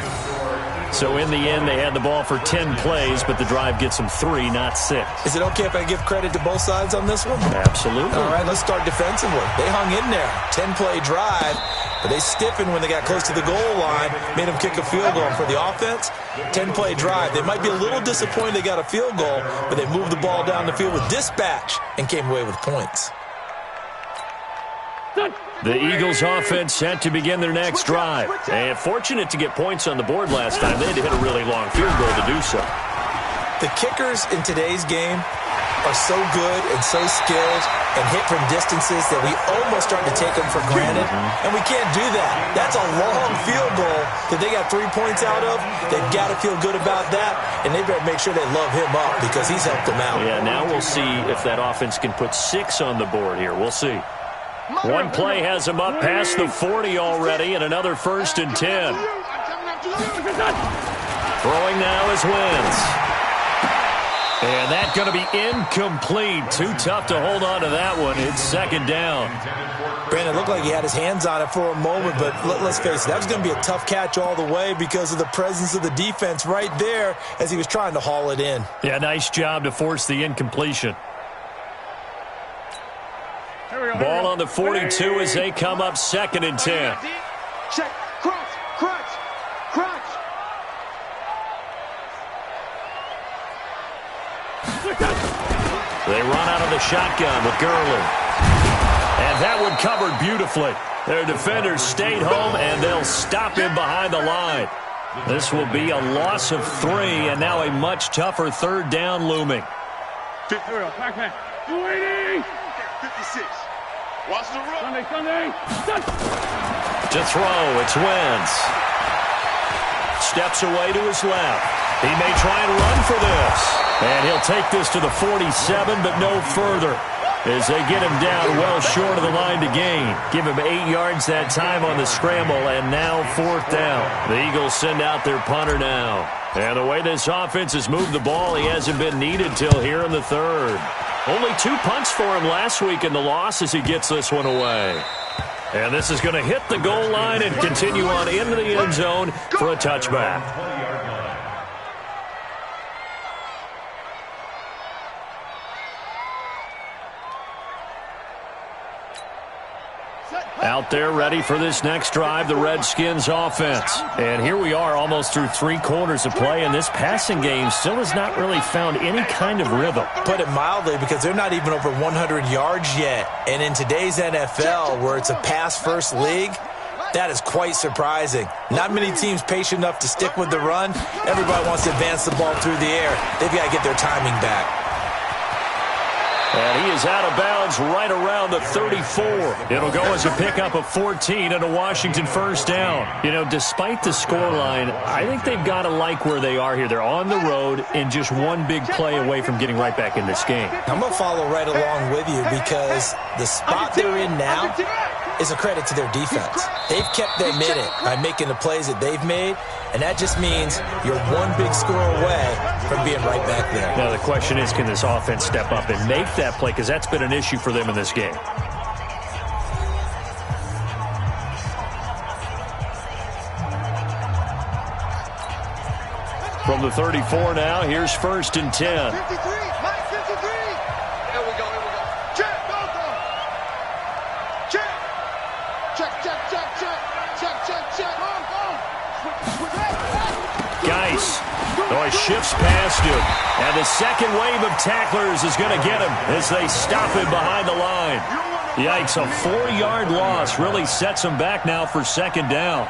So in the end, they had the ball for 10 plays, but the drive gets them 3, not 6. Is it okay if I give credit to both sides on this one? Absolutely. All right, let's start defensively. They hung in there. 10-play drive, but they stiffened when they got close to the goal line, made them kick a field goal. And for the offense, 10-play drive. They might be a little disappointed they got a field goal, but they moved the ball down the field with dispatch and came away with points. The Eagles offense set to begin their next drive. And fortunate to get points on the board last time. They had to hit a really long field goal to do so. The kickers in today's game are so good and so skilled and hit from distances that we almost start to take them for granted. And we can't do that. That's a long field goal that they got 3 points out of. They've got to feel good about that, and they better make sure they love him up because he's helped them out. Yeah, now we'll see if that offense can put 6 on the board here. We'll see. One play has him up past the 40 already, and another 1st and 10. Throwing now is Wentz. And that's going to be incomplete. Too tough to hold on to that one. It's second down. Brandon, it looked like he had his hands on it for a moment, but let's face it, that was going to be a tough catch all the way because of the presence of the defense right there as he was trying to haul it in. Yeah, nice job to force the incompletion. Ball on the 42 as they come up 2nd and 10. Check. Crunch. They run out of the shotgun with Gurley. And that one covered beautifully. Their defenders stayed home, and they'll stop him behind the line. This will be a loss of 3, and now a much tougher third down looming. 280. 56. Watch the run. Sunday. To throw, it's Wentz. Steps away to his left. He may try and run for this. And he'll take this to the 47, but no further, as they get him down well short of the line to gain. Give him 8 yards that time on the scramble, and now 4th down. The Eagles send out their punter now. And the way this offense has moved the ball, he hasn't been needed till here in the 3rd. Only 2 punts for him last week in the loss as he gets this one away. And this is going to hit the goal line and continue on into the end zone for a touchback. Out there ready for this next drive, the Redskins offense. And here we are almost through 3 quarters of play, and this passing game still has not really found any kind of rhythm. Put it mildly, because they're not even over 100 yards yet. And in today's NFL, where it's a pass-first league, that is quite surprising. Not many teams patient enough to stick with the run. Everybody wants to advance the ball through the air. They've got to get their timing back. And he is out of bounds right around the 34. It'll go as a pickup of 14 and a Washington first down. You know, despite the scoreline, I think they've got to like where they are here. They're on the road and just one big play away from getting right back in this game. I'm going to follow right along with you, because the spot they're in now is a credit to their defense. They've kept their minute by making the plays that they've made, and that just means you're one big score away from being right back there. Now the question is, can this offense step up and make that play, because that's been an issue for them in this game. From the 34 now, here's 1st and 10. 53, Mike 53. Here we go. Check, go. Check. Geis. Oh, he shifts past him. And the second wave of tacklers is going to get him as they stop him behind the line. Yikes, a 4-yard loss really sets him back now for 2nd down.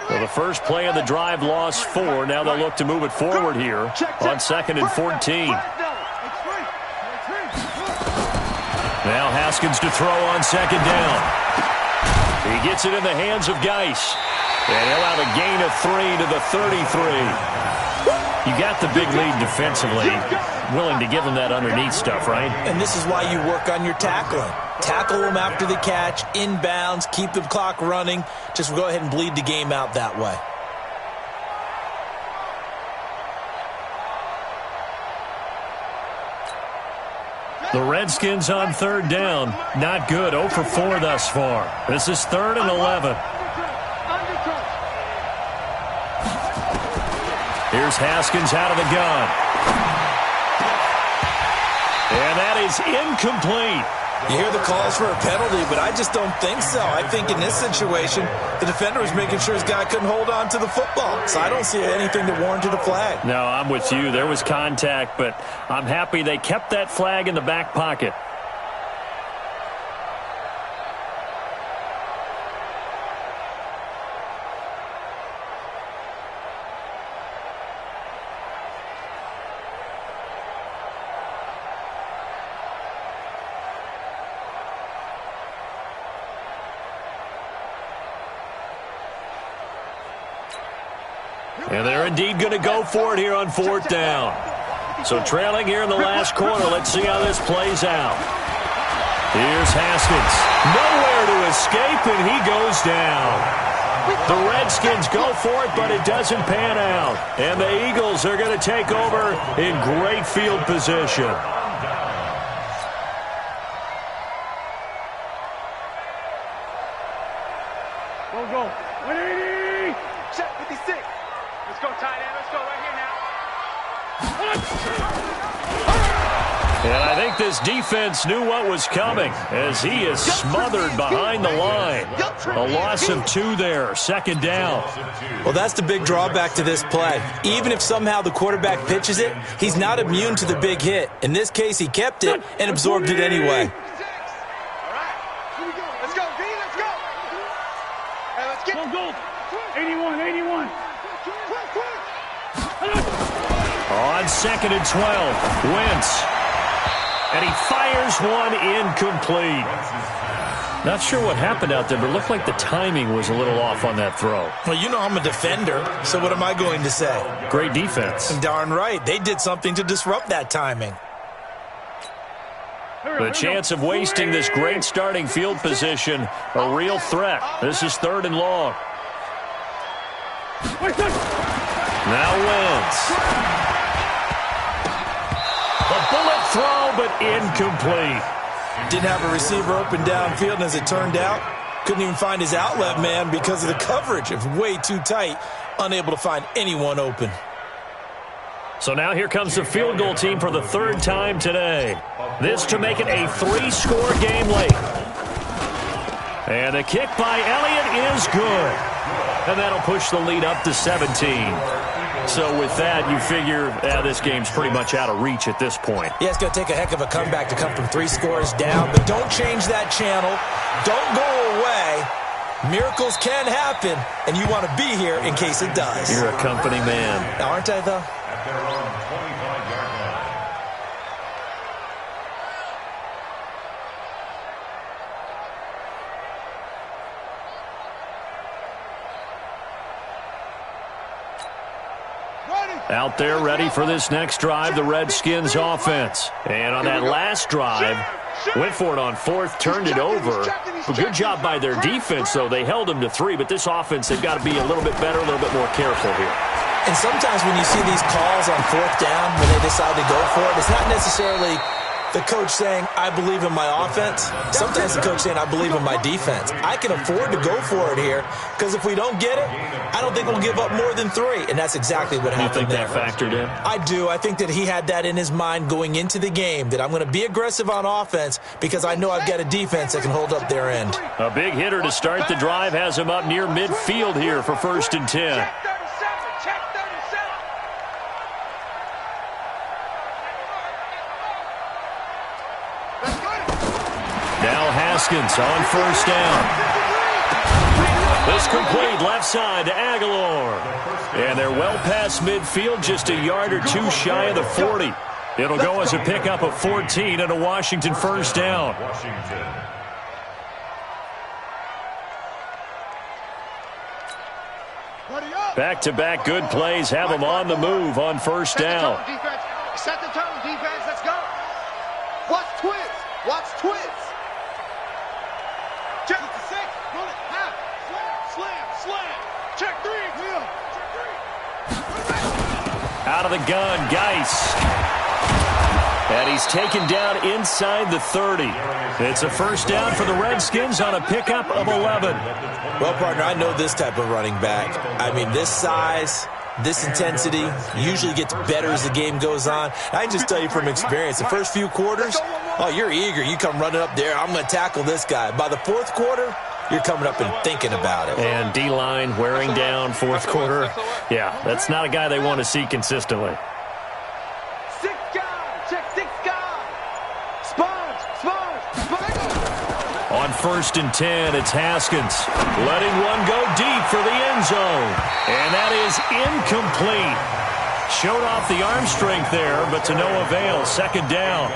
So the first play of the drive lost 4. Now they'll look to move it forward here on 2nd and 14. Now Haskins to throw on 2nd down. He gets it in the hands of Geis. And he'll have a gain of 3 to the 33. You got the big lead defensively. Willing to give him that underneath stuff, right? And this is why you work on your tackling. Tackle them after the catch, inbounds, keep the clock running. Just go ahead and bleed the game out that way. The Redskins on 3rd down. Not good. 0 for 4 thus far. This is 3rd and 11. Here's Haskins out of the gun. And that is incomplete. You hear the calls for a penalty, but I just don't think so. I think in this situation, the defender was making sure his guy couldn't hold on to the football. So I don't see anything that warranted a flag. No, I'm with you. There was contact, but I'm happy they kept that flag in the back pocket. And they're indeed going to go for it here on 4th down. So trailing here in the last quarter. Let's see how this plays out. Here's Haskins. Nowhere to escape, and he goes down. The Redskins go for it, but it doesn't pan out. And the Eagles are going to take over in great field position. Go. 180. Check 56. Let's go, tight end. Let's go right here now. And I think this defense knew what was coming as he is smothered behind the line. A loss of 2 there, 2nd down. Well, that's the big drawback to this play. Even if somehow the quarterback pitches it, he's not immune to the big hit. In this case, he kept it and absorbed it anyway. All right. Here we go. Let's go, V. Let's go. Hey, let's get Go. 81. On 2nd and 12, Wentz. And he fires one incomplete. Not sure what happened out there, but it looked like the timing was a little off on that throw. Well, you know I'm a defender, so what am I going to say? Great defense. Darn right. They did something to disrupt that timing. The chance of wasting this great starting field position, a real threat. This is 3rd and long. Now Wentz. A bullet throw, but incomplete. Didn't have a receiver open downfield, and as it turned out, couldn't even find his outlet man because of the coverage. It was way too tight, unable to find anyone open. So now here comes the field goal team for the third time today. This to make it a 3-score game late. And the kick by Elliott is good. And that'll push the lead up to 17. So with that, you figure this game's pretty much out of reach at this point. Yeah, it's going to take a heck of a comeback to come from 3 scores down. But don't change that channel. Don't go away. Miracles can happen, and you want to be here in case it does. You're a company man. Aren't I, though? At their own 25-yard line. Out there ready for this next drive, the Redskins offense. And on that last drive, went for it on 4th, turned it over. A good job by their defense, though. They held them to 3, but this offense, they've got to be a little bit better, a little bit more careful here. And sometimes when you see these calls on 4th down, when they decide to go for it, it's not necessarily the coach saying, I believe in my offense. Sometimes the coach saying, I believe in my defense. I can afford to go for it here because if we don't get it, I don't think we'll give up more than 3. And that's exactly what happened there. You think that factored in? I do. I think that he had that in his mind going into the game, that I'm going to be aggressive on offense because I know I've got a defense that can hold up their end. A big hitter to start the drive has him up near midfield here for 1st and 10. Now Haskins on 1st down. This complete left side to Aguilar. And they're well past midfield, just a yard or 2 shy of the 40. It'll go as a pickup of 14 and a Washington 1st down. Back-to-back good plays have them on the move on 1st down. Set the tone, defense. Let's go. Watch twins. Watch twins. Check 6. Roll it. Half. Slam. Check 3. Wheel. Check 3. Out of the gun, Geis. And he's taken down inside the 30. It's a 1st down for the Redskins on a pickup of 11. Well, partner, I know this type of running back. I mean, this size, this intensity usually gets better as the game goes on. I can just tell you from experience, the first few quarters, oh, you're eager. You come running up there, I'm going to tackle this guy. By the 4th quarter, you're coming up and thinking about it. And D-line wearing down 4th quarter. Yeah, that's not a guy they want to see consistently. 6 guys. Check 6 guys. Sponge. On 1st and 10, it's Haskins. Letting one go deep for the end zone. And that is incomplete. Showed off the arm strength there, but to no avail. 2nd down.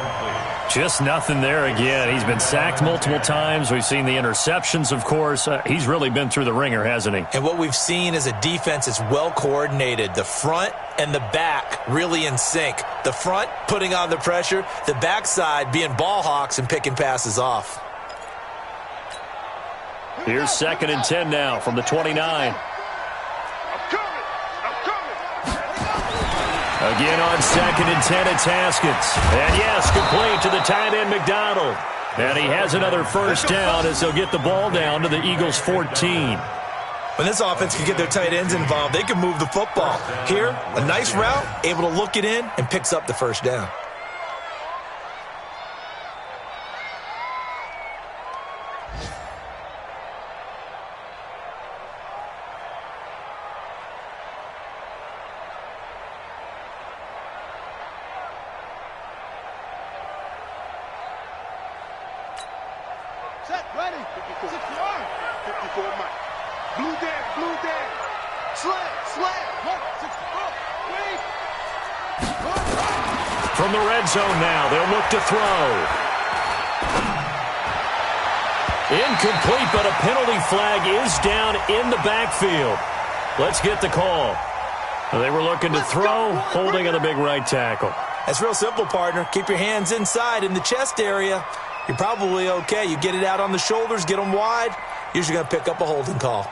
Just nothing there again. He's been sacked multiple times. We've seen the interceptions, of course. He's really been through the ringer, hasn't he? And what we've seen is a defense that's well coordinated. The front and the back really in sync. The front putting on the pressure. The backside being ball hawks and picking passes off. Here's 2nd and 10 now from the 29. I'm coming. Again on 2nd and 10, it's Haskins. And yes, complete to the tight end McDonald. And he has another 1st down as they'll get the ball down to the Eagles' 14. When this offense can get their tight ends involved, they can move the football. Here, a nice route, able to look it in, and picks up the 1st down. Set, ready. 54 Mike. Blue there. Slam. 64. Wait. From the red zone now, they'll look to throw. Incomplete, but a penalty flag is down in the backfield. Let's get the call. They were looking to throw, holding on the big right tackle. That's real simple, partner. Keep your hands inside in the chest area. You're probably okay. You get it out on the shoulders, get them wide. Usually going to pick up a holding call.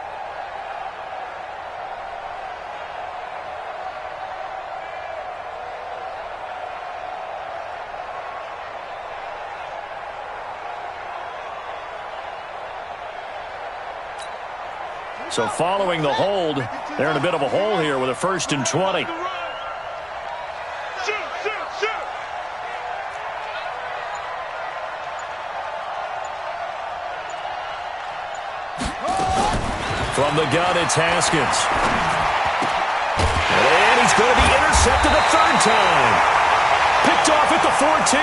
So following the hold, they're in a bit of a hole here with a 1st and 20. From the gun, it's Haskins. And he's going to be intercepted a 3rd time. Picked off at the 14.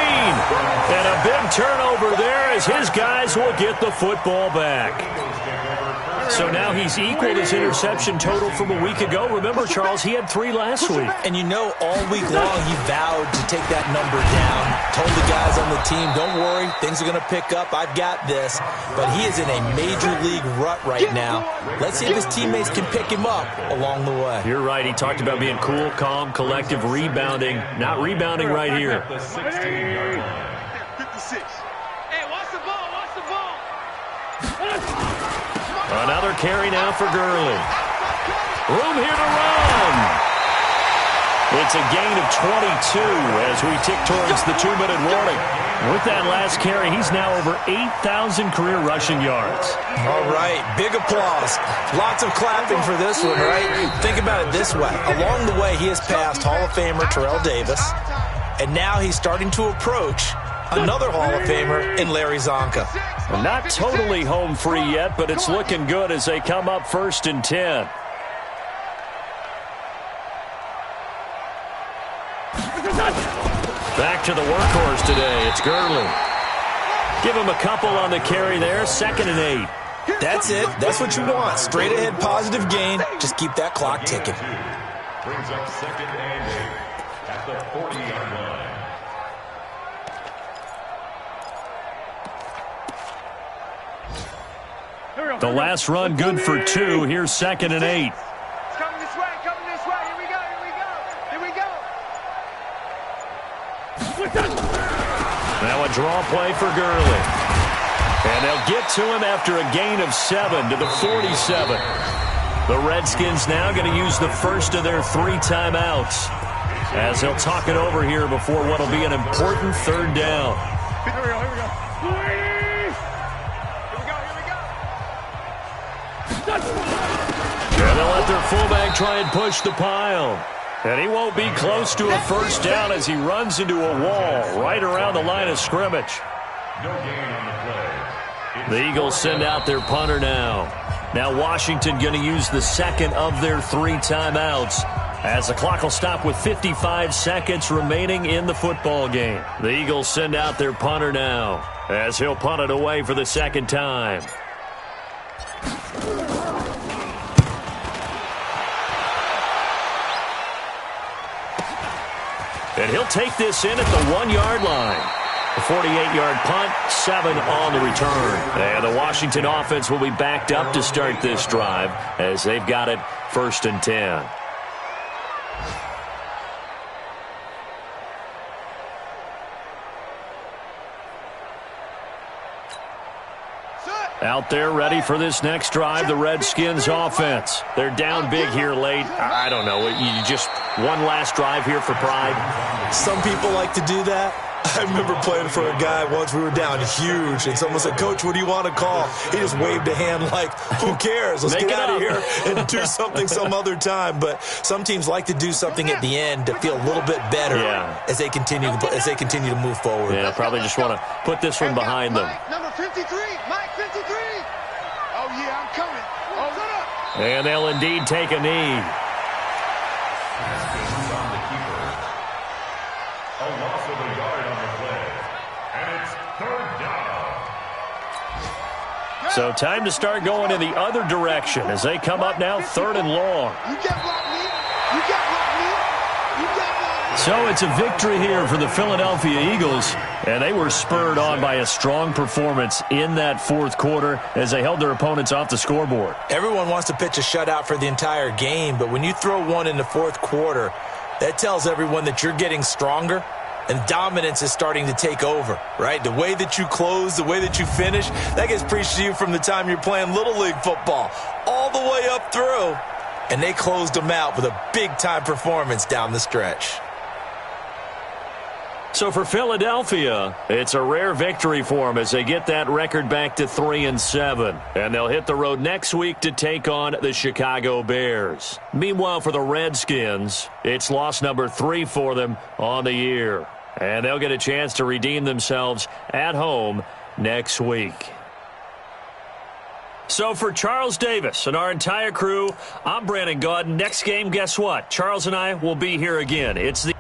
And a big turnover there as his guys will get the football back. So now he's equaled his interception total from a week ago. Remember, Charles, he had 3 last week. And you know, all week long he vowed to take that number down. Told the guys on the team, don't worry, things are going to pick up. I've got this. But he is in a major league rut right now. Let's see if his teammates can pick him up along the way. You're right. He talked about being cool, calm, collective, rebounding. Not rebounding right here. 56. Hey, watch the ball, watch the ball. Another carry now for Gurley. Room here to run. It's a gain of 22 as we tick towards the 2-minute warning. With that last carry, he's now over 8,000 career rushing yards. All right, big applause. Lots of clapping for this one, right? Think about it this way. Along the way, he has passed Hall of Famer Terrell Davis, and now he's starting to approach another Hall of Famer in Larry Zonka. Well, not totally home free yet, but it's looking good as they come up 1st and 10. Back to the workhorse today. It's Gurley. Give him a couple on the carry there. 2nd and 8. That's it. That's what you want. Straight ahead positive gain. Just keep that clock ticking. Brings up 2nd and 8 at the 40-yard line. The last run good for 2. Here's 2nd and 8. It's coming this way, coming this way. Here we go, here we go, here we go. Now a draw play for Gurley. And they'll get to him after a gain of 7 to the 47. The Redskins now going to use the first of their 3 timeouts as they'll talk it over here before what will be an important 3rd down. Here we go, here we go. And they'll let their fullback try and push the pile. And he won't be close to a 1st down as he runs into a wall right around the line of scrimmage. No gain on the play. The Eagles send out their punter now. Now Washington going to use the 2nd of their 3 timeouts as the clock will stop with 55 seconds remaining in the football game. The Eagles send out their punter now as he'll punt it away for the 2nd time. And he'll take this in at the 1-yard line. A 48-yard punt, 7 on the return. And the Washington offense will be backed up to start this drive as they've got it 1st and 10. Out there ready for this next drive, the Redskins offense. They're down big here late. I don't know. You just one last drive here for pride. Some people like to do that. I remember playing for a guy once. We were down huge, and someone said, "Coach, what do you want to call?" He just waved a hand like, "Who cares? Let's get out of here and do something some other time." But some teams like to do something at the end to feel a little bit better as they continue to move forward. Yeah, probably just want to put this one behind them. Number 53, Mike 53. Oh yeah, I'm coming. Oh, shut up. And they'll indeed take a knee. Haskins on the keeper. A loss of a yard on the play. And it's 3rd down. So time to start going in the other direction as they come up now 3rd and long. You can't block me. You can't block me. You can't block me. So it's a victory here for the Philadelphia Eagles, and they were spurred on by a strong performance in that 4th quarter as they held their opponents off the scoreboard. Everyone wants to pitch a shutout for the entire game, but when you throw one in the 4th quarter, that tells everyone that you're getting stronger and dominance is starting to take over, right? The way that you close, the way that you finish, that gets preached to you from the time you're playing Little League football all the way up through, and they closed them out with a big-time performance down the stretch. So for Philadelphia, it's a rare victory for them as they get that record back to 3-7. And they'll hit the road next week to take on the Chicago Bears. Meanwhile, for the Redskins, it's loss number 3 for them on the year. And they'll get a chance to redeem themselves at home next week. So for Charles Davis and our entire crew, I'm Brandon Gaudin. Next game, guess what? Charles and I will be here again. It's the